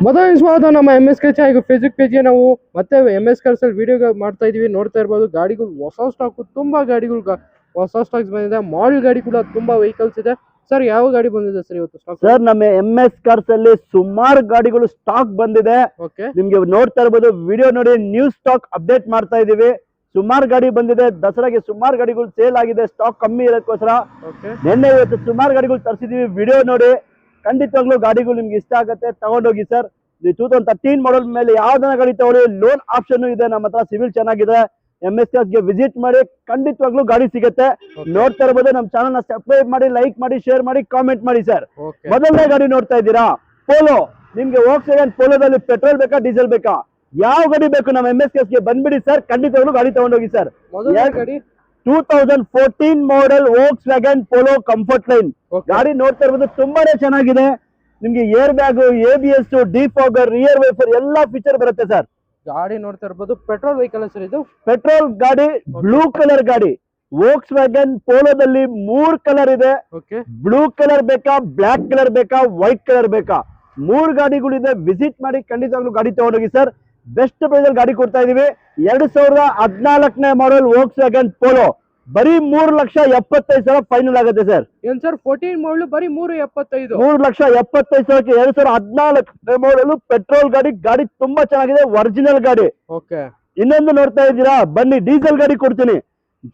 ಮೊದಲನೇ ಸ್ವಾಗತ ನಮ್ಮ MS ಕೆ ಚಾಯ್ಗೆ ಫೇಸ್ಬುಕ್ ಪೇಜ್ಗೆ ನಾವು ಮತ್ತೆ MS ಕಾರ್ಸ್ ಅಲ್ಲಿ ವಿಡಿಯೋ ಮಾಡ್ತಾ ಇದೀವಿ. ನೋಡ್ತಾ ಇರ್ಬೋದು ಗಾಡಿಗಳು ಹೊಸ ಸ್ಟಾಕ್, ತುಂಬಾ ಗಾಡಿಗಳು ಹೊಸ ಸ್ಟಾಕ್ಸ್ ಬಂದಿದೆ. ಮಾಡೆಲ್ ಗಾಡಿ ಕೂಡ ತುಂಬಾ ವೆಹಿಕಲ್ಸ್ ಇದೆ. ಸರ್ ಯಾವ ಗಾಡಿ ಬಂದಿದೆ ಸರ್ ಇವತ್ತು ಸ್ಟಾಕ್? ಸರ್ ನಮ್ಮ MS ಕಾರ್ಸ್ ಅಲ್ಲಿ ಸುಮಾರು ಗಾಡಿಗಳು ಸ್ಟಾಕ್ ಬಂದಿದೆ. ನಿಮ್ಗೆ ನೋಡ್ತಾ ಇರ್ಬೋದು ವಿಡಿಯೋ ನೋಡಿ, ನ್ಯೂ ಸ್ಟಾಕ್ ಅಪ್ಡೇಟ್ ಮಾಡ್ತಾ ಇದೀವಿ. ಸುಮಾರು ಗಾಡಿ ಬಂದಿದೆ. ದಸರಾಗೆ ಸುಮಾರು ಗಾಡಿಗಳು ಸೇಲ್ ಆಗಿದೆ, ಸ್ಟಾಕ್ ಕಮ್ಮಿ ಇರೋಕ್ಕೋಸ್ಕರ ನಿನ್ನೆ ಇವತ್ತು ಸುಮಾರು ಗಾಡಿಗಳು ತರಿಸಿದೀವಿ. ವಿಡಿಯೋ ನೋಡಿ, ಖಂಡಿತವಾಗ್ಲೂ ಗಾಡಿಗಳು ನಿಮ್ಗೆ ಇಷ್ಟ ಆಗುತ್ತೆ, ತಗೊಂಡೋಗಿ ಸರ್. 2013 ಮಾಡಲ್ ಮೇಲೆ ಯಾವ್ದನ್ನ ಗಾಡಿ ತಗೊಳ್ಳಿ, ಲೋನ್ ಆಪ್ಷನ್ ಇದೆ. ನಮ್ಮ ಹತ್ರ ಸಿವಿಲ್ ಚೆನ್ನಾಗಿದೆ. MS ಕಾರ್ಸ್ ಗೆ ವಿಸಿಟ್ ಮಾಡಿ, ಖಂಡಿತವಾಗ್ಲೂ ಗಾಡಿ ಸಿಗುತ್ತೆ. ನೋಡ್ತಾ ಇರ್ಬೋದು, ನಮ್ಮ ಚಾನಲ್ ನ ಸಬ್ಸ್ಕ್ರೈಬ್ ಮಾಡಿ, ಲೈಕ್ ಮಾಡಿ, ಶೇರ್ ಮಾಡಿ, ಕಾಮೆಂಟ್ ಮಾಡಿ ಸರ್. ಮೊದಲನೇ ಗಾಡಿ ನೋಡ್ತಾ ಇದ್ದೀರಾ, ಪೋಲೋ. ನಿಮ್ಗೆ ವೋಕ್ಸ್ವ್ಯಾಗನ್ ಪೋಲೋದಲ್ಲಿ ಪೆಟ್ರೋಲ್ ಬೇಕಾ, ಡೀಸೆಲ್ ಬೇಕಾ, ಯಾವ ಗಾಡಿ ಬೇಕು ನಮ್ಮ MS ಕಾರ್ಸ್ ಗೆ ಬಂದ್ಬಿಡಿ ಸರ್. ಖಂಡಿತವಾಗ್ಲೂ ಗಾಡಿ ತಗೊಂಡೋಗಿ sir. 2014 model Volkswagen polo comfort line ಗಾಡಿ ನೋಡ್ತಾ ಇರ್ಬೋದು, ತುಂಬಾನೇ ಚೆನ್ನಾಗಿದೆ. ನಿಮ್ಗೆ air bag, ABS, defogger, rear wiper ಎಲ್ಲ ಫೀಚರ್ ಬರುತ್ತೆ ಸರ್. ಗಾಡಿ ನೋಡ್ತಾ ಇರ್ಬೋದು ಪೆಟ್ರೋಲ್ ವೆಹಿಕಲ್ ಸರ್. ಇದು ಪೆಟ್ರೋಲ್ ಗಾಡಿ, ಬ್ಲೂ ಕಲರ್ ಗಾಡಿ. ವೋಕ್ಸ್ವ್ಯಾಗನ್ ಪೋಲೋದಲ್ಲಿ 3 ಕಲರ್ ಇದೆ. ಬ್ಲೂ ಕಲರ್ ಬೇಕಾ, ಬ್ಲಾಕ್ ಕಲರ್ ಬೇಕಾ, ವೈಟ್ ಕಲರ್ ಬೇಕಾ, 3 ಗಾಡಿಗಳಿದೆ. ವಿಸಿಟ್ ಮಾಡಿ, ಖಂಡಿತವಾಗ್ಲೂ ಗಾಡಿ ತಗೊಂಡೋಗಿ ಸರ್. ಬೆಸ್ಟ್ ಪ್ರೈಸ್ ಅಲ್ಲಿ ಗಾಡಿ ಕೊಡ್ತಾ ಇದೀವಿ. 2014ನೇ ಮಾಡೆಲ್ ವೋಕ್ಸ್ವ್ಯಾಗನ್ ಪೋಲೋ ಬರೀ 3,75,000 ಫೈನಲ್ ಆಗುತ್ತೆ ಸರ್. ಏನ್ ಸರ್ 14 ಮಾಡಲು ಬರೀ 3,75,000? 3,75,000ಕ್ಕೆ 2014ನೇ ಮಾಡೆಲ್ ಪೆಟ್ರೋಲ್ ಗಾಡಿ. ಗಾಡಿ ತುಂಬಾ ಚೆನ್ನಾಗಿದೆ, ಒರಿಜಿನಲ್ ಗಾಡಿ. ಇನ್ನೊಂದು ನೋಡ್ತಾ ಇದ್ದೀರಾ, ಬನ್ನಿ ಡೀಸೆಲ್ ಗಾಡಿ ಕೊಡ್ತೀನಿ.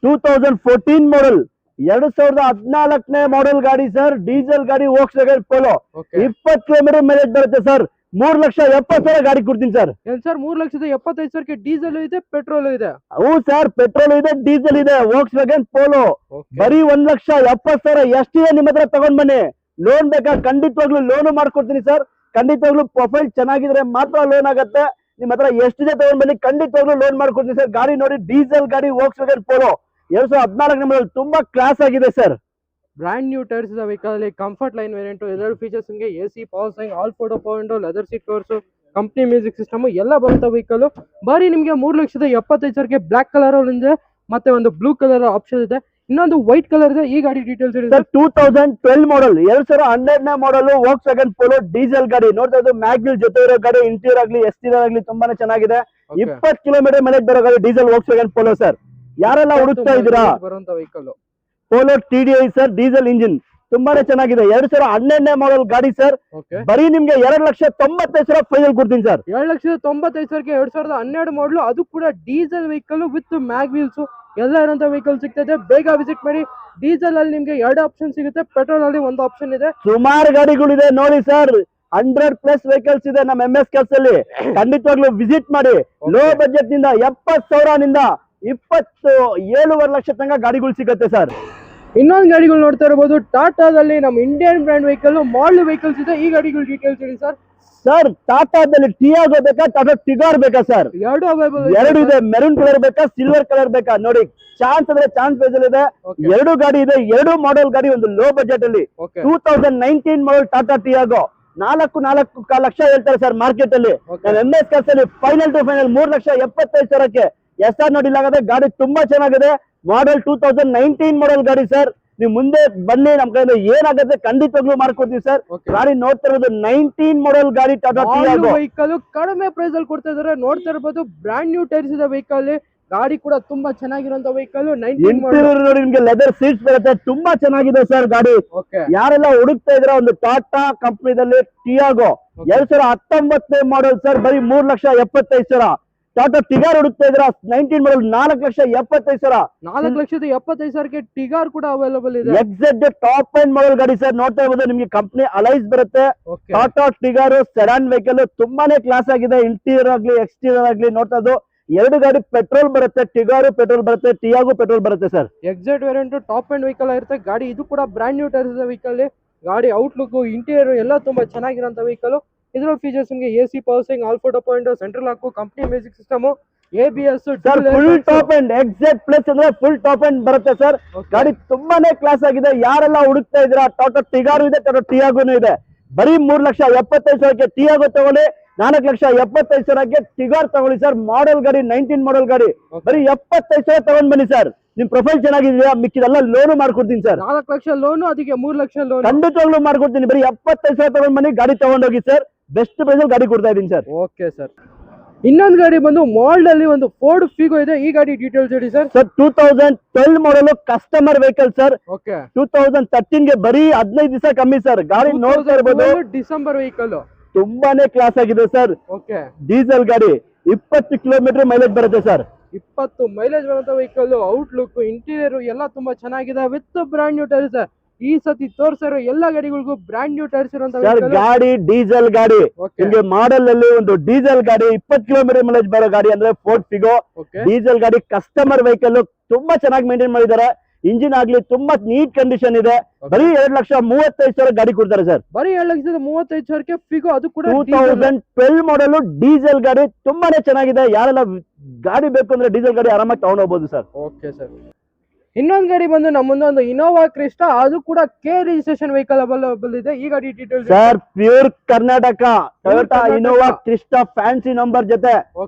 2014 ಮಾಡೆಲ್ 2014ನೇ ಮಾಡೆಲ್ ಗಾಡಿ ಸರ್. ಡೀಸೆಲ್ ಗಾಡಿ ವೋಕ್ಸ್ವ್ಯಾಗನ್ ಪೋಲೋ 20 ಕಿಲೋಮೀಟರ್ ಮೈಲೇಜ್ ಬರುತ್ತೆ ಸರ್. 3,70,000 ಗಾಡಿ ಕೊಡ್ತೀನಿ ಸರ್. ಏನ್ ಸರ್ 3,75,000ಕ್ಕೆ ಡೀಸೆಲ್ ಇದೆ, ಪೆಟ್ರೋಲ್ ಇದೆ? ಹೌದು ಸರ್, ಪೆಟ್ರೋಲ್ ಇದೆ, ಡೀಸೆಲ್ ಇದೆ. ವೋಕ್ಸ್ವ್ಯಾಗನ್ ಪೋಲೋ ಬರೀ 1,70,000 ಎಷ್ಟಿದೆ ನಿಮ್ಮ ಹತ್ರ ತಗೊಂಡ್ ಬನ್ನಿ. ಲೋನ್ ಬೇಕಾ, ಖಂಡಿತವಾಗ್ಲೂ ಲೋನು ಮಾಡ್ಕೊಡ್ತೀನಿ ಸರ್. ಖಂಡಿತವಾಗ್ಲೂ ಪ್ರೊಫೈಲ್ ಚೆನ್ನಾಗಿದ್ರೆ ಮಾತ್ರ ಲೋನ್ ಆಗುತ್ತೆ. ನಿಮ್ಮ ಹತ್ರ ಎಷ್ಟಿದೆ ತಗೊಂಡ್ ಬನ್ನಿ, ಖಂಡಿತವಾಗ್ಲೂ ಲೋನ್ ಮಾಡ್ಕೊಡ್ತೀನಿ ಸರ್. ಗಾಡಿ ನೋಡಿ, ಡೀಸೆಲ್ ಗಾಡಿ ವೋಕ್ಸ್ವ್ಯಾಗನ್ ಪೋಲೋ 2014ನೇ ಮಾಡೆಲ್ ತುಂಬಾ ಕ್ಲಾಸ್ ಆಗಿದೆ ಸರ್. ಬ್ರಾಂಡ್ ನ್ಯೂ ಟೈರ್ಸ್ ಇದೆ ವೆಹಿಕಲ್ ಅಲ್ಲಿ. ಕಂಫರ್ಟ್ ಲೈನ್ ವೇರಿಯಂಟ್, ಎಲ್ಲರೂ ಫೀಚರ್ಸ್ ನಿಮಗೆ AC, power steering, all photo point, leather seat covers, company music system ಎಲ್ಲ ಬರುತ್ತೆ ವೆಹಿಕಲ್. ಬರೀ ನಿಮಗೆ 3,75,000ಕ್ಕೆ ಬ್ಲಾಕ್ ಕಲರ್ ಇದೆ, ಮತ್ತೆ ಒಂದು ಬ್ಲೂ ಕಲರ್ ಆಪ್ಷನ್ ಇದೆ, ಇನ್ನೊಂದು ವೈಟ್ ಕಲರ್ ಇದೆ. ಈ ಗಾಡಿ ಡೀಟೇಲ್ಸ್ ಹೇಳಿ ಸರ್. 2012 ಮಾಡೆಲ್ 2012ನೇ ಮಾಡೆಲ್ ವೋಕ್ಸ್ವ್ಯಾಗನ್ ಪೋಲೋ ಡೀಸೆಲ್ ಗಾಡಿ. ನೋಡ್ತಾ ಇದ್ದು ಮ್ಯಾಗ್ವಿಲ್ ಜೊತೆ ಇರೋ ಗಾಡಿ. ಇಂಟೀರಿಯರ್ ಆಗ್ಲಿ, ಎಕ್ಸ್ಟೀರಿಯರ್ ಆಗ್ಲಿ ತುಂಬಾನೇ ಚೆನ್ನಾಗಿದೆ. 20 ಕಿಲೋಮೀಟರ್ ಮೈಲೇಜ್ ಬರೋ ಗಾಡಿ ಡೀಸೆಲ್ ವೋಕ್ಸ್ವ್ಯಾಗನ್ ಪೋಲೋ ಸರ್. ಯಾರೆಲ್ಲ ಹುಡುಕ್ತಾ ಇದ್ದೀರಾ, ಬರುವಂತ vehicle polo TDI sir, diesel engine ತುಂಬಾನೇ ಚೆನ್ನಾಗಿದೆ. 2012ನೇ ಮಾಡೆಲ್ ಗಾಡಿ ಸರ್. ಬರೀ ನಿಮ್ಗೆ 2,95,000 ಫೈನಲ್ ಕೊಡ್ತೀನಿ ಸರ್. 2,95,000ಕ್ಕೆ 2012 ಮಾಡಲು, ಅದು ಕೂಡ diesel vehicle with mag wheels ಎಲ್ಲ ಇರುವಂತ ವೆಹಿಕಲ್ ಸಿಗ್ತದೆ. ಬೇಗ ವಿಸಿಟ್ ಮಾಡಿ. ಡೀಸೆಲ್ ಅಲ್ಲಿ ನಿಮ್ಗೆ 2 ಆಪ್ಷನ್ ಸಿಗುತ್ತೆ, ಪೆಟ್ರೋಲ್ ಅಲ್ಲಿ 1 ಆಪ್ಷನ್ ಇದೆ. ಸುಮಾರು ಗಾಡಿಗಳಿದೆ ನೋಡಿ ಸರ್. 100+ ವೆಹಿಕಲ್ಸ್ ಇದೆ ನಮ್ಮ MS ಕಾರ್ಸ್ ಅಲ್ಲಿ. ಖಂಡಿತವಾಗ್ಲೂ ವಿಸಿಟ್ ಮಾಡಿ. ಲೋ ಬಜೆಟ್ ನಿಂದ 70,000 ನಿಂದ 27.5 ಲಕ್ಷ ತನಕ ಗಾಡಿಗಳು ಸಿಗುತ್ತೆ ಸರ್. ಇನ್ನೊಂದು ಗಾಡಿಗಳು ನೋಡ್ತಾ ಇರಬಹುದು, ಟಾಟಾದಲ್ಲಿ ನಮ್ಮ Indian brand vehicle, model vehicles ಇದೆ. ಈ ಗಾಡಿಗಳು ಡೀಟೇಲ್ಸ್ ಹೇಳಿ ಸರ್. ಸರ್ ಟಾಟಾದಲ್ಲಿ ಟಿಯಾಗೋ ಬೇಕಾ, ಟಾಟಾ ಟಿಗಾರ್ ಬೇಕಾ ಸರ್? ಎರಡು ಇದೆ. ಮೆರೂನ್ ಕಲರ್ ಬೇಕಾ, ಸಿಲ್ವರ್ ಕಲರ್ ಬೇಕಾ? ನೋಡಿ, ಚಾನ್ಸ್ ಅಂದ್ರೆ ಚಾನ್ಸ್ ಪ್ರೈಸ್ ಇದೆ. 2 ಗಾಡಿ ಇದೆ, 2 ಮಾಡೆಲ್ ಗಾಡಿ, ಒಂದು ಲೋ ಬಜೆಟ್ ಅಲ್ಲಿ. 2019 ಮಾಡೆಲ್ ಟಾಟಾ ಟಿಯಾಗೋ 4.25 ಲಕ್ಷ ಹೇಳ್ತಾರೆ ಸರ್ ಮಾರ್ಕೆಟ್ ಅಲ್ಲಿ. MS ಕಾರ್ಸ್ ಅಲ್ಲಿ ಫೈನಲ್ ಟು ಫೈನಲ್ 3,75,000ಕ್ಕೆ SR ನೋಡಿಲಾಗದೆ. ಗಾಡಿ ತುಂಬಾ ಚೆನ್ನಾಗಿದೆ. ಮಾಡೆಲ್ 2019 ಮಾಡೆಲ್ ಗಾಡಿ ಸರ್. ನೀವು ಮುಂದೆ ಬನ್ನಿ, ನಮ್ ಕೈಯಿಂದ ಏನಾಗುತ್ತೆ ಖಂಡಿತವಾಗ್ಲೂ ಮಾಡ್ಕೊಡ್ತೀವಿ ಸರ್. ಗಾಡಿ ನೋಡ್ತಾ ಇರೋದು 19 ಮಾಡೆಲ್ ಗಾಡಿ, ಟಾಟಾ ಟಿಯಾಗೋ ವೆಹಿಕಲ್ ಕಡಿಮೆ ಪ್ರೈಸ್ ಅಲ್ಲಿ ಕೊಡ್ತಾ ಇದಾರೆ. ನೋಡ್ತಾ ಇರಬಹುದು ಬ್ರಾಂಡ್ ನ್ಯೂ ಟೈರ್ಸ್ ಇದೆ ವೆಹಿಕಲ್. ಗಾಡಿ ಕೂಡ ತುಂಬಾ ಚೆನ್ನಾಗಿರುವಂತ ವೆಹಿಕಲ್. ಇಂಟೀರಿಯರ್ ನೋಡಿ, ನಿಮ್ಗೆ ಲೆದರ್ ಸೀಟ್ಸ್ ಬರುತ್ತೆ, ತುಂಬಾ ಚೆನ್ನಾಗಿದೆ ಸರ್ ಗಾಡಿ. ಯಾರೆಲ್ಲ ಹುಡುಕ್ತಾ ಇದ್ರ ಒಂದು ಟಾಟಾ ಕಂಪನಿದಲ್ಲಿ ಟಿಯಾಗೋ 2019 ಮಾಡೆಲ್ ಸರ್, ಬರೀ 3,75,000. ಟಾಟಾ ಟಿಗಾರ್ ಹುಡುಕ್ತಾ ಇದ್ರ 19 ಮಾಡೆಲ್ 4,75,000. 4,75,000ಕ್ಕೆ ಟಿಗಾರ್ ಕೂಡ ಅವೈಲೇಬಲ್ ಇದೆ. ಎಕ್ಸಾಕ್ಟ್ ಟಾಪ್ ಎಂಡ್ ಮಾಡೆಲ್ ಗಾಡಿ ಸರ್. ನೋಡ್ತಾ ಇರ್ಬೋದು, ನಿಮ್ಗೆ ಕಂಪನಿ ಅಲೈಸ್ ಬರುತ್ತೆ. ಟಾಟಾ ಟಿಗಾರ್ ಸೆಡಾನ್ ವೆಹಿಕಲ್ ತುಂಬಾನೇ ಕ್ಲಾಸ್ ಆಗಿದೆ. ಇಂಟೀರಿಯರ್ ಆಗ್ಲಿ, ಎಕ್ಸ್ಟೀರಿಯರ್ ಆಗ್ಲಿ ನೋಡ್ತಾ ಇದ್ದು. 2 ಗಾಡಿ ಪೆಟ್ರೋಲ್ ಬರುತ್ತೆ, ಟಿಗಾರು ಪೆಟ್ರೋಲ್ ಬರುತ್ತೆ, ಟಿಯಾಗೋ ಪೆಟ್ರೋಲ್ ಬರುತ್ತೆ sir. Exact variant top end vehicle ಆಗಿರುತ್ತೆ ಗಾಡಿ. ಇದು ಕೂಡ ಬ್ರಾಂಡ್ ನ್ಯೂ ಟೈರ್ಸ್ ವೆಹಿಕಲ್. ಗಾಡಿ ಔಟ್ಲುಕ್, ಇಂಟೀರಿಯರ್ ಎಲ್ಲ ತುಂಬಾ ಚೆನ್ನಾಗಿರೋಂತ ವೆಹಿಕಲ್. ಇದರ ಫೀಚರ್ಸ್ ನಿಮಗೆ AC, power steering, all photo point, central lock, company music system, ABS full top end. Exact plus ಅಂದ್ರೆ ಫುಲ್ ಟಾಪ್ ಎಂಡ್ ಬರುತ್ತೆ ಸರ್. ಗಾಡಿ ತುಂಬಾನೇ ಕ್ಲಾಸ್ ಆಗಿದೆ. ಯಾರೆಲ್ಲ ಹುಡುಕ್ತಾ ಇದ್ರ, ಟಾಟಾ ಟಿಗಾರು ಇದೆ, ಟಾಟಾ ಟಿಯಾಗೋನು ಇದೆ. ಬರೀ 3,75,000ಕ್ಕೆ ಟಿಯಾಗೋ ತಗೊಳ್ಳಿ, 4,75,000ಕ್ಕೆ ಟಿಗಾರ್ ತಗೊಳ್ಳಿ ಸರ್. ಮಾಡೆಲ್ ಗಾಡಿ 19 ಮಾಡೆಲ್ ಗಾಡಿ, ಬರೀ 75,000 ತಗೊಂಡ್ ಬನ್ನಿ ಸರ್. ನಿಮ್ ಪ್ರೊಫೈಲ್ ಚೆನ್ನಾಗಿದೆಯಾ, ಮಿಕ್ಕಿದೆಲ್ಲ ಲೋನು ಮಾಡ್ಕೊಡ್ತೀನಿ ಸರ್. 4 ಲಕ್ಷ ಲೋನು, ಅದಕ್ಕೆ 3 ಲಕ್ಷ ಲೋನ್ ಖಂಡಿತವಾಗ್ಲೂ ಮಾಡ್ಕೊಡ್ತೀನಿ. ಬರೀ 75,000 ತಗೊಂಡ್ ಬನ್ನಿ, ಗಾಡಿ ತಗೊಂಡೋಗಿ ಸರ್. ಬೆಸ್ಟ್ ಪ್ರೈಸ್ ಅಲ್ಲಿ ಗಾಡಿ ಕೊಡ್ತಾ ಇದೀನಿ ಸರ್. Okay sir. ಇನ್ನೊಂದು ಗಾಡಿ ಬಂದು ಮಾಲ್ಡ್ ಅಲ್ಲಿ ಒಂದು ಫೋರ್ಡ್ ಫಿಗೋ ಇದೆ. ಈ ಗಾಡಿ ಡೀಟೇಲ್ಸ್ ಹೇಳಿ ಸರ್. ಸರ್ 2012 ಮಾಡಲ್ ಕಸ್ಟಮರ್ ವೆಹಿಕಲ್ ಸರ್. ಓಕೆ. 2013 ಗೆ ಬರೀ 15 ದಿವಸ ಕಮ್ಮಿ ಸರ್. ಗಾಡಿ ನೋಡ್ತಾ ಇರ್ಬೋದು, ಡಿಸೆಂಬರ್ ವೆಹಿಕಲ್ ತುಂಬಾನೇ ಕ್ಲಾಸ್ ಆಗಿದೆ ಸರ್. ಓಕೆ. ಡೀಸೆಲ್ ಗಾಡಿ 20 ಕಿಲೋಮೀಟರ್ ಮೈಲೇಜ್ ಬರುತ್ತೆ ಸರ್. 20 ಮೈಲೇಜ್ ಬರುವಂತ ವೆಹಿಕಲ್. ಔಟ್ಲುಕ್, ಇಂಟೀರಿಯರ್ ಎಲ್ಲ ತುಂಬಾ ಚೆನ್ನಾಗಿದೆ ವಿತ್ ಬ್ರಾಂಡ್ ನ್ಯೂ ಟೈರ್ಸ್. ಈ ಸತಿ ತೋರ್ಸಿರೋ ಎಲ್ಲ ಗಾಡಿಗಳಿಗೂ ಬ್ರಾಂಡ್ ನ್ಯೂ ಟೈರ್ಸ್ ಇರುವಂತ ಗಾಡಿ. ಡೀಸೆಲ್ ಗಾಡಿ ನಿಮಗೆ ಮಾಡೆಲ್ ಅಲ್ಲಿ ಒಂದು ಡೀಸೆಲ್ ಗಾಡಿ 20 ಕಿಲೋಮೀಟರ್ ಮೈಲೇಜ್ ಬರೋ ಗಾಡಿ ಅಂದ್ರೆ ಫೋರ್ಡ್ ಫಿಗೋ ಡೀಸೆಲ್ ಗಾಡಿ. ಕಸ್ಟಮರ್ ವೆಹಿಕಲ್ ತುಂಬಾ ಚೆನ್ನಾಗಿ ಮೇಂಟೈನ್ ಮಾಡಿದ್ದಾರೆ. ಇಂಜಿನ್ ಆಗ್ಲಿ ತುಂಬಾ ನೀಟ್ ಕಂಡೀಷನ್ ಇದೆ. ಬರೀ 2,35,000 ಗಾಡಿ ಕೊಡ್ತಾರೆ ಸರ್. ಬರೀ 2,35,000 ಫಿಗೋ, ಅದು ಕೂಡ 2012 ಮಾಡಲ್ ಡೀಸೆಲ್ ಗಾಡಿ. ತುಂಬಾನೇ ಚೆನ್ನಾಗಿದೆ. ಯಾರೆಲ್ಲ ಗಾಡಿ ಬೇಕು ಅಂದ್ರೆ ಡೀಸೆಲ್ ಗಾಡಿ ಆರಾಮಾಗಿ ತಗೊಂಡು ಹೋಗ್ಬೋದು ಸರ್. Okay sir. ಇನ್ನೊಂದು ಗಾಡಿ ಬಂದು ನಮ್ಮ ಮುಂದೆ ಒಂದು ಇನೋವಾ ಕ್ರಿಸ್ಟಾ, ಅದು ಕೂಡ ಕೆ ರಿಜಿಸ್ಟ್ರೇಷನ್ ವೆಹಿಕಲ್ ಅವೈಲೇಬಲ್ ಇದೆ. ಈ ಗಾಡಿ details sir. Pure Karnataka Toyota Innova Crysta fancy number ಜೊತೆ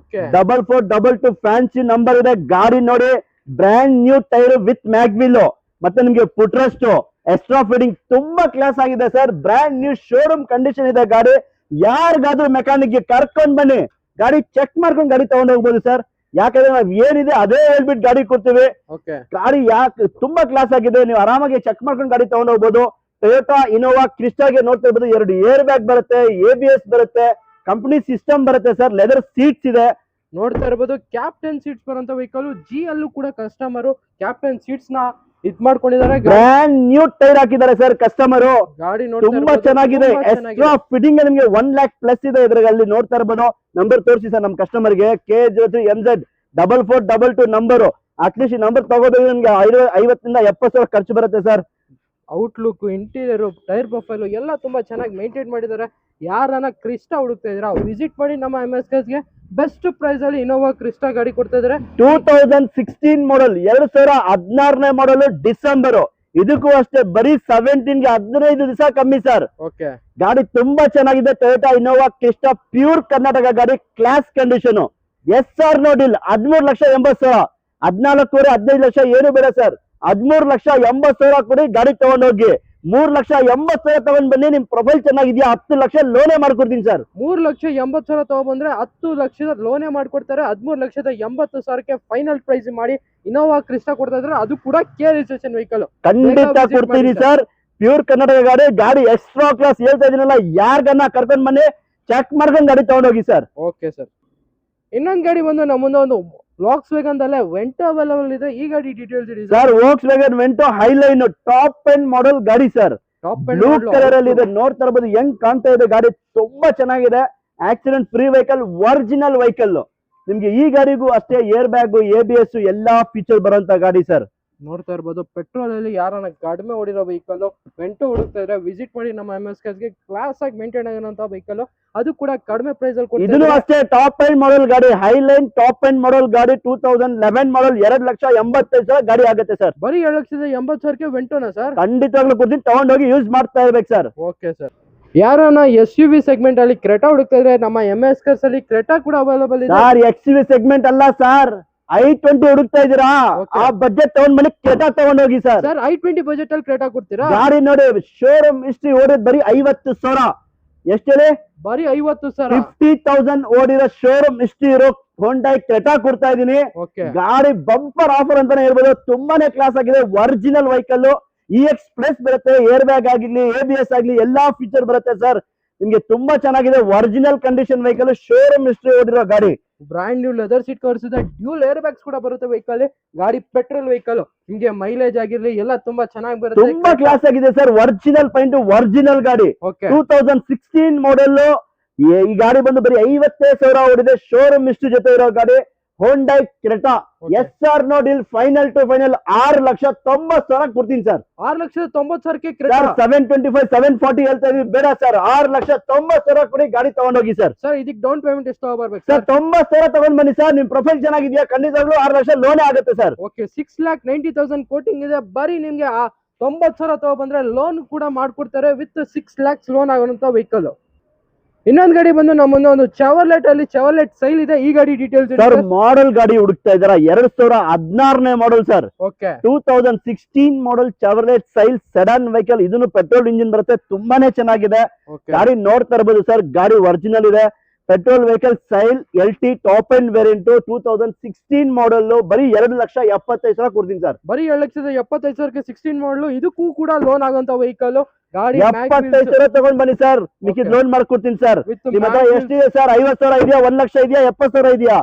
4422 ಫ್ಯಾನ್ಸಿ ನಂಬರ್ ಇದೆ. ಗಾಡಿ ನೋಡಿ, brand new tyre with mag wheel, ಮತ್ತೆ ನಿಮ್ಗೆ ಫುಟ್ರೆಸ್ಟ್, ಎಕ್ಸ್ಟ್ರಾ ಫೀಡಿಂಗ್ ತುಂಬಾ ಕ್ಲಾಸ್ ಆಗಿದೆ sir. Brand new showroom condition ಇದೆ ಗಾಡಿ. ಯಾರಿಗಾದ್ರೂ ಮೆಕ್ಯಾನಿಕ್ ಗೆ ಕರ್ಕೊಂಡ್ ಬನ್ನಿ, ಗಾಡಿ ಚೆಕ್ ಮಾಡ್ಕೊಂಡು ಗಾಡಿ ತಗೊಂಡು ಹೋಗ್ಬೋದು ಸರ್. ಯಾಕಂದ್ರೆ ನಾವ್ ಏನಿದೆ ಅದೇ ಹೇಳ್ಬಿಟ್ಟು ಗಾಡಿ ಕೊಡ್ತೀವಿ. ಗಾಡಿ ಯಾಕೆ ತುಂಬಾ ಕ್ಲಾಸ್ ಆಗಿದೆ. ನೀವು ಆರಾಮಾಗಿ ಚೆಕ್ ಮಾಡ್ಕೊಂಡು ಗಾಡಿ ತಗೊಂಡು ಹೋಗ್ಬೋದು. ಟೊಯೋಟಾ ಇನೋವಾ ಕ್ರಿಸ್ಟಾಗೆ ನೋಡ್ತಾ ಇರ್ಬೋದು, 2 ಏರ್ ಬ್ಯಾಗ್ ಬರುತ್ತೆ, ABS ಬರುತ್ತೆ, ಕಂಪನಿ ಸಿಸ್ಟಮ್ ಬರುತ್ತೆ ಸರ್. ಲೆದರ್ ಸೀಟ್ಸ್ ಇದೆ ನೋಡ್ತಾ ಇರ್ಬೋದು. ಕ್ಯಾಪ್ಟನ್ ಸೀಟ್ಸ್ ಬರುವಂತ ವೆಹಿಕಲ್. ಜಿ ಅಲ್ಲೂ ಕೂಡ ಕಸ್ಟಮರ್ ಕ್ಯಾಪ್ಟನ್ ಸೀಟ್ಸ್ ನ ಇದ್ ಮಾಡ್ಕೊಂಡಿದ್ದಾರೆ. ಬ್ರ್ಯಾಂಡ್ ನ್ಯೂ ಟೈರ್ ಹಾಕಿದ್ದಾರೆ ಸರ್ ಕಸ್ಟಮರ್. ಗಾಡಿ ತುಂಬಾ ಚೆನ್ನಾಗಿದೆ. ಎಕ್ಸ್ಟ್ರಾ ಫಿಟ್ಟಿಂಗ್ ನಿಮ್ಗೆ 1 lakh ಪ್ಲಸ್ ಇದೆ ಇದ್ರಲ್ಲಿ. ನೋಡ್ತಾ ಇರ್ಬೋದು. ನಂಬರ್ ತೋರಿಸಿ ಸರ್ ನಮ್ಮ ಕಸ್ಟಮರ್ ಗೆ. KJ3MZ4422 number. ಅಟ್ಲೀಸ್ಟ್ ಈ ನಂಬರ್ ತಗೋದ್ರೆ ನಿಮ್ಗೆ 50,000 ಇಂದ 70,000 ಖರ್ಚು ಬರುತ್ತೆ sir. Outlook, interior, tyre profile ಎಲ್ಲ ತುಂಬಾ ಚೆನ್ನಾಗಿ ಮೇಂಟೈನ್ ಮಾಡಿದ್ದಾರೆ. ಯಾರನ್ನ ಕ್ರಿಸ್ಟಾ ಹುಡುಕ್ತಾ ಇದ್ದೀರಾ ವಿಸಿಟ್ ಮಾಡಿ ನಮ್ಮ MSKs ಗೆ. ಬೆಸ್ಟ್ ಪ್ರೈಸ್ ಅಲ್ಲಿ ಇನೋವಾ ಕ್ರಿಸ್ಟಾ ಗಾಡಿ ಕೊಡ್ತಾ ಇದ್ದಾರೆ. 2016 ಮಾಡಲ್, 2016ನೇ ಮಾಡಲ್ ಡಿಸೆಂಬರ್. ಇದಕ್ಕೂ ಅಷ್ಟೇ ಬರೀ 17 ಗೆ 15 ದಿವಸ ಕಮ್ಮಿ ಸರ್. ಓಕೆ. ಗಾಡಿ ತುಂಬಾ ಚೆನ್ನಾಗಿದೆ. Toyota Innova Crysta pure Karnataka ಗಾಡಿ, ಕ್ಲಾಸ್ ಕಂಡೀಷನ್. SR ನೋಡಿಲ್ 13,80,000. 14 15 ಲಕ್ಷ ಏನು ಬೇಡ ಸರ್. 13,80,000 ಕೊಡಿ ಗಾಡಿ ತಗೊಂಡೋಗಿ. 3,80,000 ತಗೊಂಡ್ ಬನ್ನಿ. ನಿಮ್ ಪ್ರೊಫೈಲ್ ಚೆನ್ನಾಗಿದ್ಯಾ, 10 ಲಕ್ಷ ಲೋನೇ ಮಾಡ್ಕೊಡ್ತೀನಿ ಸರ್. 3,80,000 ತಗೊಂಡ್ಬಂದ್ರೆ 10 ಲಕ್ಷದ ಲೋನೇ ಮಾಡ್ಕೊಡ್ತಾರೆ. 13,80,000 ಫೈನಲ್ ಪ್ರೈಸ್ ಮಾಡಿ ಇನೋವಾ ಕ್ರಿಸ್ಟಾ ಕೊಡ್ತಾ ಇದ್ರೆ, ಅದು ಕೂಡ ಕೆ ರಿಜಿಸ್ಟ್ರೇಷನ್ ವೆಹಿಕಲ್. ಖಂಡಿತ ಕೊಡ್ತೀನಿ ಸರ್. ಪ್ಯೂರ್ ಕರ್ನಾಟಕ ಗಾಡಿ. ಗಾಡಿ ಎಕ್ಸ್ಟ್ರಾ ಕ್ಲಾಸ್ ಹೇಳ್ತಾ ಇದೀನಲ್ಲ, ಯಾರ್ಗನ್ನ ಕರ್ಕೊಂಡ್ ಬನ್ನಿ, ಚೆಕ್ ಮಾಡ್ಕೊಂಡು ಗಾಡಿ ತಗೊಂಡೋಗಿ ಸರ್. Okay sir. ಇನ್ನೊಂದು ಗಾಡಿ ಬಂದು ನಮ್ಮ ಮುಂದೆ ಒಂದು ವಾಕ್ಸ್ ವ್ಯಾಗನ್ ಅಲ್ಲೇ ವೆಂಟೋ ಅವೈಲೇಬಲ್ ಇದೆ. ಈ ಗಾಡಿ ಡೀಟೇಲ್ಸ್ ಇದೆ sir. Walks wagon Vento Highline top end model ಗಾಡಿ ಸರ್. ಬ್ಲೂ ಕಲರ್ ಅಲ್ಲಿ ಇದೆ. ನೋಡ್ತಾ ಇರಬಹುದು ಹೆಂಗ್ ಕಾಣ್ತಾ ಇದೆ ಗಾಡಿ. ತುಂಬಾ ಚೆನ್ನಾಗಿದೆ. Accident free vehicle, original vehicle. ನಿಮ್ಗೆ ಈ ಗಾಡಿಗೂ ಅಷ್ಟೇ ಏರ್ ಬ್ಯಾಗ್, ABS ಎಲ್ಲಾ ಫೀಚರ್ ಬರುವಂತ ಗಾಡಿ ಸರ್. ನೋಡ್ತಾ ಇರ್ಬೋದು. ಪೆಟ್ರೋಲ್ ಅಲ್ಲಿ ಯಾರನ್ನ ಕಡಿಮೆ ಓಡಿರೋ ವೆಹಿಕಲ್ ವೆಂಟೋ ಹುಡುಕ್ತಾ ಇದ್ರೆ ವಿಸಿಟ್ ಮಾಡಿ ನಮ್ಮ MSKs ಗೆ. ಕ್ಲಾಸ್ ಆಗಿ ಮೇಂಟೈನ್ ಆಗಿರುವಂತಹ ವೆಹಿಕಲ್, ಅದು ಕೂಡ ಕಡಿಮೆ ಪ್ರೈಸ್ ಅಲ್ಲಿ ಕೊಡ್ತಾರೆ. ಇದನ್ನು ಅಷ್ಟೇ ಟಾಪ್ ಎಂಡ್ ಮಾಡಲ್ ಗಾಡಿ, ಹೈಲೈನ್ ಟಾಪ್ ಎಂಡ್ ಮಾಡಲ್ ಗಾಡಿ. 2011 ಮಾಡಲ್, 2,85,000 ಗಾಡಿ ಆಗುತ್ತೆ ಸರ್. ಬರೀ 2,80,000 ವೆಂಟೋನಾ ಸರ್? ಖಂಡಿತವಾಗ್ಲೂ ಕೊಡ್ತೀನಿ, ತಗೊಂಡೋಗಿ ಯೂಸ್ ಮಾಡ್ತಾ ಇರ್ಬೇಕು ಸರ್. Okay sir. ಯಾರನ್ನ SUV ಸೆಗ್ಮೆಂಟ್ ಅಲ್ಲಿ ಕ್ರೆಟಾ ಹುಡುಕ್ತಾ ಇದ್ರೆ ನಮ್ಮ MSKs ಅಲ್ಲಿ ಕ್ರೆಟಾ ಕೂಡ ಅವೈಲೇಬಲ್ ಇದೆ ಸರ್. XUV ಸೆಗ್ಮೆಂಟ್ ಅಲ್ಲ ಸರ್, I20 ಹುಡುಕ್ತಾ ಇದೀರಾ? ಆ ಬಜೆಟ್ ತಗೊಂಡ್ ಬನ್ನಿ, ಕ್ರೆಟಾ ತಗೊಂಡೋಗಿ ಸರ್. I20 ಬಜೆಟ್ ಅಲ್ಲಿ ಕ್ರೆಟಾ ಕೊಡ್ತೀರಾ? ಗಾಡಿ ನೋಡಿ, ಶೋರೂಮ್ ಹಿಸ್ಟ್ರಿ ಓಡಿದ್ ಬರೀ 50,000. ಎಷ್ಟು ಹೇಳಿ? ಬರೀ 50,000. 50,000 ಓಡಿರೋ ಶೋರೂಮ್ ಹಿಸ್ಟ್ರಿ ಇರೋ ಹೊಂಡೈ ಕ್ರೆಟಾ ಕೊಡ್ತಾ ಇದೀನಿ. ಗಾಡಿ ಬಂಪರ್ ಆಫರ್ ಅಂತಾನೆ ಹೇಳ್ಬೋದು. ತುಂಬಾನೇ ಕ್ಲಾಸ್ ಆಗಿದೆ. Original vehicle. EX ಪ್ಲಸ್ ಬರುತ್ತೆ. ಏರ್ ಬ್ಯಾಗ್ ಆಗಿರ್ಲಿ, ABS ಆಗ್ಲಿ ಎಲ್ಲಾ ಫೀಚರ್ ಬರುತ್ತೆ ಸರ್. ನಿಮ್ಗೆ ತುಂಬಾ ಚೆನ್ನಾಗಿದೆ. Original condition vehicle, showroom history ಓಡಿರೋ ಗಾಡಿ. Brand new leather seat covers ಇದೆ. ಡ್ಯೂಲ್ ಏರ್ ಬ್ಯಾಗ್ಸ್ ಕೂಡ ಬರುತ್ತೆ ವೆಹಿಕಲ್. ಗಾಡಿ ಪೆಟ್ರೋಲ್ ವೆಹಿಕಲ್. ನಿಮ್ಗೆ ಮೈಲೇಜ್ ಆಗಿರ್ಲಿ ಎಲ್ಲ ತುಂಬಾ ಚೆನ್ನಾಗಿ ಬರುತ್ತೆ. ತುಂಬಾ ಕ್ಲಾಸ್ ಆಗಿದೆ ಸರ್. ಒರಿಜಿನಲ್ ಪೈಂಟ್, ಒರಿಜಿನಲ್ ಗಾಡಿ. 2016 ಮಾಡಲ್. ಈ ಗಾಡಿ ಬಂದು ಬರೀ 50,000 ಓಡಿದೆ. ಶೋರೂಮ್ ಹಿಸ್ಟ್ರಿ ಜೊತೆ ಇರೋ ಗಾಡಿ. Hyundai Creta. SR ನೋಡಿಲ್ ಫೈನಲ್ ಟು ಫೈನಲ್ 6,90,000 ಕೊಡ್ತೀನಿ ಸರ್. 6,90,000 725 740 ಹೇಳ್ತಾ ಇದೀವಿ. ಬೇಡ ಸರ್, 6,90,000 ಕೊಡಿ, ಗಾಡಿ ತಗೊಂಡೋಗಿ ಸರ್. ಸರ್ ಇದಕ್ಕೆ ಡೌನ್ ಪೇಮೆಂಟ್ ಎಷ್ಟು ತಗೋಬರ್ಬೇಕು ಸರ್? 90,000 ತಗೊಂಡ್ ಬನ್ನಿ ಸರ್. ನಿಮ್ ಪ್ರೊಫೈಲ್ ಚೆನ್ನಾಗಿದ್ಯಾ, ಖಂಡಿತವಾಗ್ಲೂ 6 ಲಕ್ಷ ಲೋನೇ ಆಗುತ್ತೆ ಸರ್. ಓಕೆ. 6,90,000 ಕೋಟಿಂಗ್ ಇದೆ. ಬರೀ ನಿಮ್ಗೆ 90,000 ತಗೊಬಂದ್ರೆ ಲೋನ್ ಕೂಡ ಮಾಡ್ಕೊಡ್ತಾರೆ. ವಿತ್ 6 lakhs ಲೋನ್ ಆಗುವಂತ ವೆಹಿಕಲ್. ಇನ್ನೊಂದು ಗಾಡಿ ಬಂದು ನಮ್ಮ ಮುಂದೆ ಒಂದು ಚೆವರ್ಲೆಟ್ ಸೈಲ್ ಇದೆ. ಈ ಗಾಡಿ ಡೀಟೇಲ್ಸ್ ಸರ್ ಮಾಡೆಲ್ ಗಾಡಿ ಹುಡುಕ್ತಾ ಇದಾರ 2016ನೇ model sir. Okay 2016 model Chevrolet Sail sedan vehicle. ಇದನ್ನು ಪೆಟ್ರೋಲ್ ಇಂಜಿನ್ ಬರುತ್ತೆ, ತುಂಬಾನೇ ಚೆನ್ನಾಗಿದೆ. ಗಾಡಿ ನೋಡ್ತಾ ಇರಬಹುದು ಸರ್, ಗಾಡಿ ಒರಿಜಿನಲ್ ಇದೆ. Petrol vehicle Sail LT top end variant 2016 model. ಬರೀ 2,75,000 ಕೊಡ್ತೀನಿ ಸರ್. ಬರೀ 2,75,000ಕ್ಕೆ 16 ಮಾಡಲು. ಇದಕ್ಕೂ ಕೂಡ ಲೋನ್ ಆಗೋಂತ ವೆಹಿಕಲ್. ಗಾಡಿ 75,000 ತಗೊಂಡ್ ಬನ್ನಿ ಸರ್, ಮಿಕ್ಕಿದ್ ಲೋನ್ ಮಾಡ್ಕೊಡ್ತೀನಿ ಸರ್. ನಿಮ್ಮ ಹತ್ರ ಎಷ್ಟಿದೆ ಸರ್? 50,000 ಇದೆಯಾ, 1,00,000 ಇದೆಯಾ, 70,000 ಇದೆಯಾ?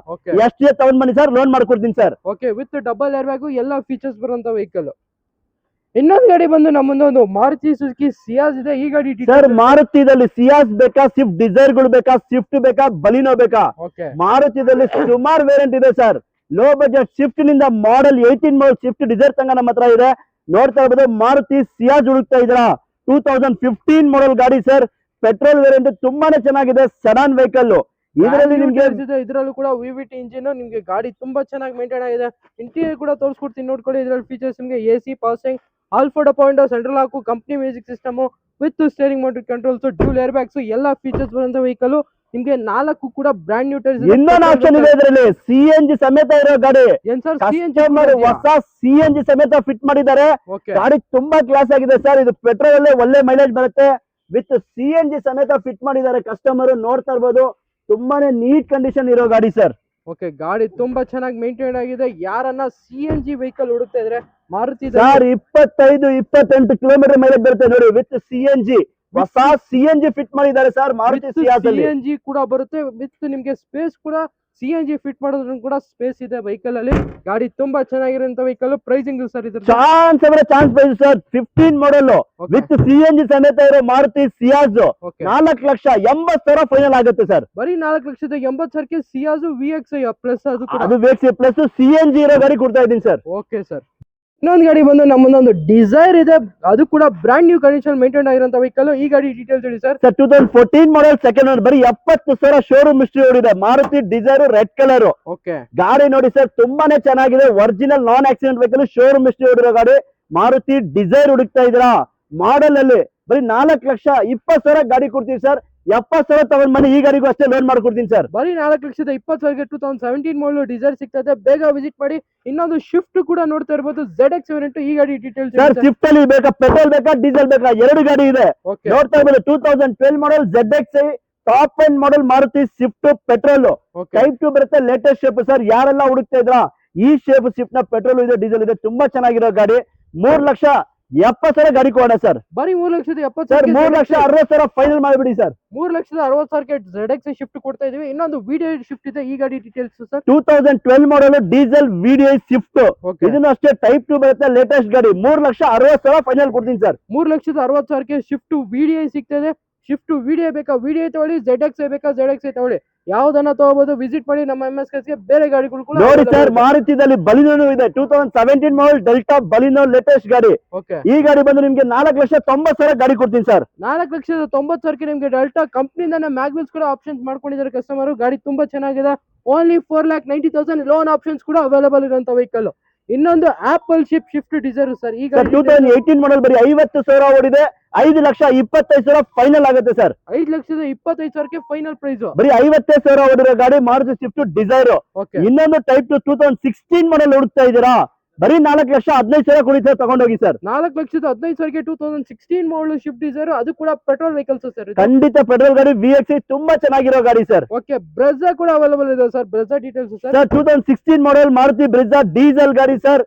ಎಷ್ಟಿದೆ ತಗೊಂಡ್ ಬನ್ನಿ ಸರ್, ಲೋನ್ ಮಾಡ್ಕೊಡ್ತೀನಿ sir. Okay, with double air bag ಎಲ್ಲ ಫೀಚರ್ಸ್ ಬರುವಂತ ವೆಹಿಕಲ್. ಇನ್ನೊಂದು ಗಾಡಿ ಬಂದು ನಮ್ಮ ಮುಂದೆ ಒಂದು ಮಾರುತಿ ಸುಜುಕಿ ಸಿಯಾಸ್ ಇದೆ. ಈ ಗಾಡಿ ಸರ್ ಮಾರುತಿದಲ್ಲಿ ಸಿಯಾಸ್ ಬೇಕಾ, ಸ್ವಿಫ್ಟ್ ಡಿಸೈರ್ ಗಳು ಬೇಕಾ, ಸ್ವಿಫ್ಟ್ ಬೇಕಾ, ಬಲಿನೋ ಬೇಕಾ? ಮಾರುತಿದಲ್ಲಿ ಸುಮಾರು ವೇರಿಯಂಟ್ ಇದೆ ಸರ್. ಲೋ ಬಜೆಟ್ ಸ್ವಿಫ್ಟ್ ನಿಂದ ಮಾಡೆಲ್ 18 ಮಾಡೆಲ್ ಸ್ವಿಫ್ಟ್ ಡಿಸೈರ್ ತನಕ ನಮ್ಮ ಹತ್ರ ಇದೆ. ನೋಡ್ತಾ ಇರ್ಬೋದು, ಮಾರುತಿ ಸಿಯಾಸ್ ಹುಡುಕ್ತಾ ಇದ್ರ 2015 ಮಾಡೆಲ್ ಗಾಡಿ ಸರ್. ಪೆಟ್ರೋಲ್ ವೇರಿಯಂಟ್ ತುಂಬಾನೇ ಚೆನ್ನಾಗಿದೆ, ಸೆಡಾನ್ ವೆಹಿಕಲ್. ಇದರಲ್ಲಿ ನಿಮ್ಗೆ ಇದರಲ್ಲೂ ಕೂಡ VVT ಇಂಜಿನ್. ನಿಮ್ಗೆ ಗಾಡಿ ತುಂಬಾ ಚೆನ್ನಾಗಿ ಮೇಂಟೈನ್ ಆಗಿದೆ. ಇಂಟೀರಿಯರ್ ಕೂಡ ತೋರಿಸ್ಕೊಡ್ತೀನಿ, ನೋಡ್ಕೊಳ್ಳಿ. ಇದರಲ್ಲಿ ಫೀಚರ್ಸ್ ನಿಮಗೆ AC ಪಾಸಿಂಗ್, ಆಲ್ಫೋಡೋ point, central lock, company music system with steering mounted controls, dual air bags ಎಲ್ಲ ಫೀಚರ್ಸ್ ಬರುವಂತ ವೆಹಿಕಲ್. ನಿಮ್ಗೆ 4 ಕೂಡ ಬ್ರಾಂಡ್ ನ್ಯೂ ಟೈರ್ಸ್. ಇನ್ನೊಂದು ಆಪ್ಷನ್ ಇದೆ ಇದರಲ್ಲಿ, CNG ಸಮೇತ ಇರೋ ಗಾಡಿ. ಏನ್ ಸರ್? ಹೊಸ CNG ಸಮೇತ ಫಿಟ್ ಮಾಡಿದ್ದಾರೆ. ಗಾಡಿ ತುಂಬಾ ಕ್ಲಾಸ್ ಆಗಿದೆ ಸರ್. ಇದು ಪೆಟ್ರೋಲ್ ಅಲ್ಲೇ ಒಳ್ಳೆ ಮೈಲೇಜ್ ಬರುತ್ತೆ. ವಿತ್ CNG ಸಮೇತ ಫಿಟ್ ಮಾಡಿದ್ದಾರೆ. ಕಸ್ಟಮರ್ ನೋಡ್ತಾ ಇರ್ಬೋದು, ತುಂಬಾನೇ ನೀಟ್ ಕಂಡೀಷನ್ ಇರೋ ಗಾಡಿ ಸರ್. ಓಕೆ, ಗಾಡಿ ತುಂಬಾ ಚೆನ್ನಾಗಿ ಮೇಂಟೈನ್ ಆಗಿದೆ. ಯಾರನ್ನ CNG ವೆಹಿಕಲ್ ಹುಡುಕ್ತಾ ಇದ್ರೆ ಮಾರುತಿ ಸರ್ 25-28 ಕಿಲೋಮೀಟರ್ ಮೈಲೇಜ್ ಬರುತ್ತೆ ನೋಡಿ. ವಿತ್ CNG ಹೊಸ CNG ಫಿಟ್ ಮಾಡಿದ್ದಾರೆ ಸರ್ ಮಾರುತಿ ಸಿಯಾಸ್ ಅಲ್ಲಿ. CNG ಕೂಡ ಬರುತ್ತೆ. ವಿತ್ ನಿಮ್ಗೆ ಸ್ಪೇಸ್ ಕೂಡ CNG ಫಿಟ್ ಮಾಡೋದ್ರೂ ಕೂಡ ಸ್ಪೇಸ್ ಇದೆ ವೆಹಿಕಲ್ ಅಲ್ಲಿ. ಗಾಡಿ ತುಂಬಾ ಚೆನ್ನಾಗಿರುವಂತ ವೆಹಿಕಲ್. ಪ್ರೈಸಿಂಗ್ ಸರ್ ಇದ್ರ chance price sir 15 model with CNG ಸಮೇತ ಇರೋ ಮಾರುತಿ ಸಿಯಾಸ್ 4,80,000 ಫೈನಲ್ ಆಗುತ್ತೆ ಸರ್. ಬರೀ 4,80,000ಕ್ಕೆ ಸಿಯಾಸ್ VXi ಪ್ಲಸ್ ಅದು VXi ಪ್ಲಸ್ CNG ಇರೋ ಗಾಡಿ ಕೊಡ್ತಾ ಇದ್ದೀನಿ ಸರ್. Okay sir. ಇನ್ನೊಂದು ಗಾಡಿ ಬಂದು ನಮ್ಮದೊಂದು ಡಿಸೈರ್ ಇದೆ. ಅದು ಕೂಡ ಬ್ರಾಂಡ್ ನ್ಯೂ ಕಂಡೀಷನ್ ಮೇಂಟೈನ್ ಆಗಿರುವಂತ ವೆಹಿಕಲ್. ಈ ಗಾಡಿ ಡೀಟೇಲ್ಸ್ ಹೇಳಿ ಸರ್. 2014 model second owner. ಬರೀ 70,000 ಶೋರೂಮ್ ಹಿಸ್ಟ್ರಿ ಓಡಿದೆ. Maruti Dzire red colour. Okay, ಗಾಡಿ ನೋಡಿ ಸರ್, ತುಂಬಾನೇ ಚೆನ್ನಾಗಿದೆ. Original non accident vehicle, showroom history ಓಡಿರೋ ಗಾಡಿ. ಮಾರುತಿ ಡಿಸೈರ್ ಹುಡುಕ್ತಾ ಇದ್ದೀರಾ ಮಾಡೆಲ್ ಅಲ್ಲಿ ಬರೀ 4,20,000 ಗಾಡಿ ಕೊಡ್ತೀವಿ ಸರ್. 70,000 ತಗೊಂಡ್ ಬನ್ನಿ, ಈ ಗಾಡಿಗೂ ಅಷ್ಟೇ ಲೋನ್ ಮಾಡ್ಕೊಡ್ತೀನಿ ಸರ್. ಬರೀ 4,20,000ಗೆ 2017 ಮಾಡಲು ಡಿಸೈರ್ ಸಿಗ್ತದೆ. ಬೇಗ ವಿಸಿಟ್ ಮಾಡಿ. ಇನ್ನೊಂದು ಶಿಫ್ಟ್ ಕೂಡ ನೋಡ್ತಾ ಇರಬಹುದು, ZX ವೇರಿಯಂಟ್. ಈ ಗಾಡಿ ಡೀಟೇಲ್ಸ್ ಸರ್. ಸ್ವಿಫ್ಟ್ ಅಲ್ಲಿ ಬೇಕಾ, ಪೆಟ್ರೋಲ್ ಬೇಕಾ, ಡೀಸೆಲ್ ಬೇಕಾ? 2 ಗಾಡಿ ಇದೆ. ನೋಡ್ತಾ ಇರಬಹುದು 2012 model ZX top and model Maruti Swift petrol. Type 2 ಬರುತ್ತೆ, ಲೇಟೆಸ್ಟ್ ಶೇಪ್ ಸರ್. ಯಾರೆಲ್ಲ ಹುಡುಕ್ತಾ ಇದ್ರ ಈ ಶೇಪ್ ಸ್ವಿಫ್ಟ್ ನ ಪೆಟ್ರೋಲ್ ಇದೆ, ಡೀಸೆಲ್ ಇದೆ, ತುಂಬಾ ಚೆನ್ನಾಗಿರೋ ಗಾಡಿ. 3,70,000 ಗಾಡಿ ಕೊಡೋಣ ಸರ್. ಬರೀ 3,70,000 ಸರ್. 3,60,000 ಫೈನಲ್ ಮಾಡಿಬಿಡಿ ಸರ್. 3,60,000ಕ್ಕೆ ZX ಶಿಫ್ಟ್ ಕೊಡ್ತಾ ಇದೀವಿ. ಇನ್ನೊಂದು VDI ಶಿಫ್ಟ್ ಇದೆ. ಈ ಗಾಡಿ details sir. 2012 model diesel VDI shift. ಇದನ್ನು ಅಷ್ಟೇ ಟೈಪ್ 2 ಬರುತ್ತೆ, ಲೇಟೆಸ್ಟ್ ಗಾಡಿ. 3,60,000 ಫೈನಲ್ ಕೊಡ್ತೀನಿ ಸರ್. 3,60,000ಕ್ಕೆ ಶಿಫ್ಟ್ VDI ಸಿಗ್ತದೆ. ಶಿಫ್ಟ್ VDI ಬೇಕಾ, VDI ತಗೊಳ್ಳಿ. ZX ಬೇಕಾ, ZX ತಗೊಳ್ಳಿ. ಯಾವ್ದನ್ನ ತಗೋಬಹುದು. ವಿಸಿಟ್ ಮಾಡಿ ನಮ್ಮ MSKಗೆ. ಬೇರೆ ಗಾಡಿಗಳು ಕೂಡ ನೋಡಿ ಸರ್. ಮಾರುತಿದಲ್ಲಿ ಬಲಿನೋ ಇದೆ. 2017 ಮಾಡೆಲ್ ಡೆಲ್ಟಾ ಬಲಿನೋ ಲೇಟೆಸ್ಟ್ ಗಾಡಿ. ಈ ಗಾಡಿ ಬಂದು ನಿಮ್ಗೆ 4,90,000 ಗಾಡಿ ಕೊಡ್ತೀನಿ ಸರ್. 4,90,000ಕ್ಕೆ ನಿಮ್ಗೆ ಡೆಲ್ಟಾ ಕಂಪ್ನಿಯಿಂದ ಮ್ಯಾಗ್ವಿಲ್ಸ್ ಕೂಡ ಆಪ್ಷನ್ಸ್ ಮಾಡ್ಕೊಂಡಿದ್ದಾರೆ ಕಸ್ಟಮರ್. ಗಾಡಿ ತುಂಬಾ ಚೆನ್ನಾಗಿದೆ. ಓನ್ಲಿ 4,90,000 ಲೋನ್ ಆಪ್ಷನ್ಸ್ ಕೂಡ ಅವೈಲೇಬಲ್ ಇರುವಂತ ವೆಹಿಕಲ್. ಇನ್ನೊಂದು ಆಪಲ್ ಶಿಫ್ಟ್ ಡಿಸೈರ್ ಸರ್. ಈಗ 2018 ಮಾಡೆಲ್ ಬರೀ 50,000 ಓಡಿದೆ. 5,25,000 ಫೈನಲ್ ಆಗುತ್ತೆ ಸರ್. 5,25,000ಕ್ಕೆ final price. ಬರೀ 55,000 ಓಡಿರೋ ಗಾಡಿ ಮಾರುತಿ ಸ್ವಿಫ್ಟ್ ಡಿಸೈರ್. ಇನ್ನೊಂದು ಟೈಪ್ 2016 ಮಾಡೆಲ್ ಹುಡುಕ್ತಾ ಇದ್ದೀರಾ? ಬರೀ 4,15,000 ಕೊಡಿ ಸರ್, ತಗೊಂಡೋಗಿ ಸರ್. 4,15,000ಕ್ಕೆ 2016 model Swift Dzire. ಅದು ಕೂಡ ಪೆಟ್ರೋಲ್ ವೆಹಿಕಲ್ಸ್ ಸರ್. ಖಂಡಿತ ಪೆಟ್ರೋಲ್ ಗಾಡಿ. VXi ತುಂಬಾ ಚೆನ್ನಾಗಿರೋ ಗಾಡಿ ಸರ್. ಓಕೆ, ಬ್ರೆಜಾ ಕೂಡ ಅವೈಲೇಬಲ್ ಇದೆ sir. Brezza details sir. 2016 model Maruti Brezza diesel ಗಾಡಿ ಸರ್.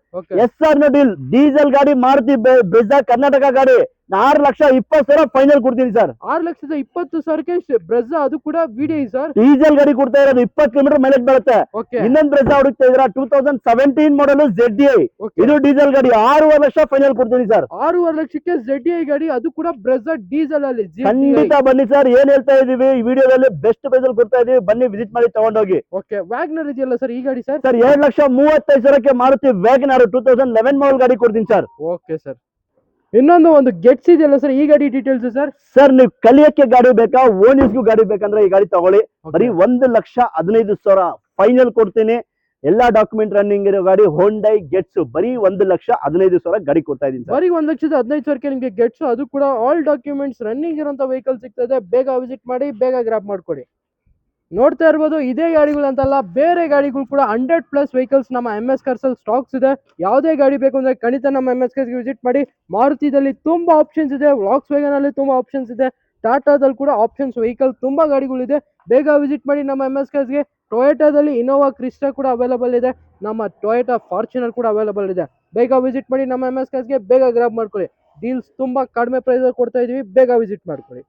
SR ನಡಿಲ್ ಡೀಸೆಲ್ ಗಾಡಿ ಮಾರುತಿ ಬ್ರೆಜಾ ಕರ್ನಾಟಕ ಗಾಡಿ. 6,20,000 ಫೈನಲ್ ಕೊಡ್ತೀನಿ ಸರ್. 6,20,000ಕ್ಕೆ ಬ್ರೆಜಾ. ಅದು ಕೂಡ VDI ಸರ್. ಡೀಸೆಲ್ ಗಾಡಿ ಕೊಡ್ತಾ ಇರೋದು. 20 ಕಿಲೋಮೀಟರ್ ಮೈಲೇಜ್ ಬರುತ್ತೆ. ಇನ್ನೊಂದು ಬ್ರೆಜಾ ಹುಡುಕ್ತಾ ಇದ್ರ 2017 ಮಾಡೆಲ್ ZDI. ಇದು ಡೀಸೆಲ್ ಗಾಡಿ. 6,5 ಲಕ್ಷ ಫೈನಲ್ ಕೊಡ್ತೀನಿ ಸರ್. 6,5 ಲಕ್ಷಕ್ಕೆ ZDI ಗಾಡಿ. ಅದು ಕೂಡ ಬ್ರೆಜಾ ಡೀಸೆಲ್ ಅಲ್ಲಿ. ಖಂಡಿತ ಬನ್ನಿ ಸರ್. ಏನ್ ಹೇಳ್ತಾ ಇದೀವಿ ಈ ವಿಡಿಯೋದಲ್ಲಿ ಬೆಸ್ಟ್ ಪ್ರೈಸ್ ಅಲ್ಲಿ ಕೊಡ್ತಾ ಇದೀವಿ. ಬನ್ನಿ, ವಿಸಿಟ್ ಮಾಡಿ, ತಗೊಂಡೋಗಿ. ಓಕೆ, ವ್ಯಾಗ್ನರ್ ಇದೆಯಲ್ಲ ಸರ್ ಈ ಗಾಡಿ ಸರ್. 2,35,000ಕ್ಕೆ ಮಾರುತಿ ವ್ಯಾಗನರ್ 2011 ಮಾಡೆಲ್ ಗಾಡಿ ಕೊಡ್ತೀನಿ ಸರ್. Okay sir. ಇನ್ನೊಂದು ಗೆಟ್ಸ್ ಇದೆಯಲ್ಲ ಸರ್. ಈ ಗಾಡಿ ಡೀಟೇಲ್ಸ್ ಸರ್. ಸರ್, ನೀವು ಕಲಿಯಕ್ಕೆ ಗಾಡಿ ಬೇಕಾ, ಓನ್ ಯೂಸ್ಗೂ ಗಾಡಿ ಬೇಕಂದ್ರೆ ಈ ಗಾಡಿ ತಗೊಳ್ಳಿ. ಬರೀ 1,15,000 ಫೈನಲ್ ಕೊಡ್ತೀನಿ. ಎಲ್ಲಾ ಡಾಕ್ಯುಮೆಂಟ್ ರನ್ನಿಂಗ್ ಇರೋ ಗಾಡಿ ಹೋಂಡೈ ಗೆಟ್ಸ್ ಬರೀ 1,15,000 ಗಾಡಿ ಕೊಡ್ತಾ ಇದೀನಿ ಸರ್. ಬರೀ 1,15,000 ನಿಮಗೆ ಗೆಟ್ಸ್, ಅದು ಕೂಡ ಆಲ್ ಡಾಕ್ಯುಮೆಂಟ್ಸ್ ರನ್ನಿಂಗ್ ಇರುವಂತ ವೆಹಿಕಲ್ ಸಿಗ್ತದೆ. ಬೇಗ ವಿಸಿಟ್ ಮಾಡಿ, ಬೇಗ ಗ್ರಾಬ್ ಮಾಡ್ಕೊಡಿ. ನೋಡ್ತಾ ಇರ್ಬೋದು, ಇದೇ ಗಾಡಿಗಳು ಅಂತಲ್ಲ, ಬೇರೆ ಗಾಡಿಗಳು ಕೂಡ 100+ ವೆಹಿಕಲ್ಸ್ ನಮ್ಮ MS ಕಾರ್ಸ್ ಅಲ್ಲಿ ಸ್ಟಾಕ್ಸ್ ಇದೆ. ಯಾವುದೇ ಗಾಡಿ ಬೇಕು ಅಂದ್ರೆ ಖಂಡಿತ ನಮ್ಮ MS ಕಾರ್ಸ್ಗೆ ವಿಸಿಟ್ ಮಾಡಿ. ಮಾರುತಿದಲ್ಲಿ ತುಂಬಾ ಆಪ್ಷನ್ಸ್ ಇದೆ, ವಾಕ್ಸ್ ವ್ಯಾಗನ್ ಅಲ್ಲಿ ತುಂಬಾ ಆಪ್ಷನ್ಸ್ ಇದೆ, ಟಾಟಾದಲ್ಲಿ ಕೂಡ ಆಪ್ಷನ್ಸ್ ವೆಹಿಕಲ್ ತುಂಬಾ ಗಾಡಿಗಳಿದೆ. ಬೇಗ ವಿಸಿಟ್ ಮಾಡಿ ನಮ್ಮ MS ಕಾರ್ಸ್ಗೆ. ಟೊಯೋಟಾದಲ್ಲಿ ಇನೋವಾ ಕ್ರಿಸ್ಟಾ ಕೂಡ ಅವೈಲಬಲ್ ಇದೆ, ನಮ್ಮ ಟೊಯೋಟಾ ಫಾರ್ಚುನರ್ ಕೂಡ ಅವೈಲಬಲ್ ಇದೆ. ಬೇಗ ವಿಸಿಟ್ ಮಾಡಿ ನಮ್ಮ MS ಕಾರ್ಸ್ಗೆ, ಬೇಗ ಗ್ರಾಬ್ ಮಾಡ್ಕೊಳ್ಳಿ. ಡೀಲ್ಸ್ ತುಂಬಾ ಕಡಿಮೆ ಪ್ರೈಸ್ ಕೊಡ್ತಾ ಇದೀವಿ, ಬೇಗ ವಿಸಿಟ್ ಮಾಡ್ಕೊಳ್ಳಿ.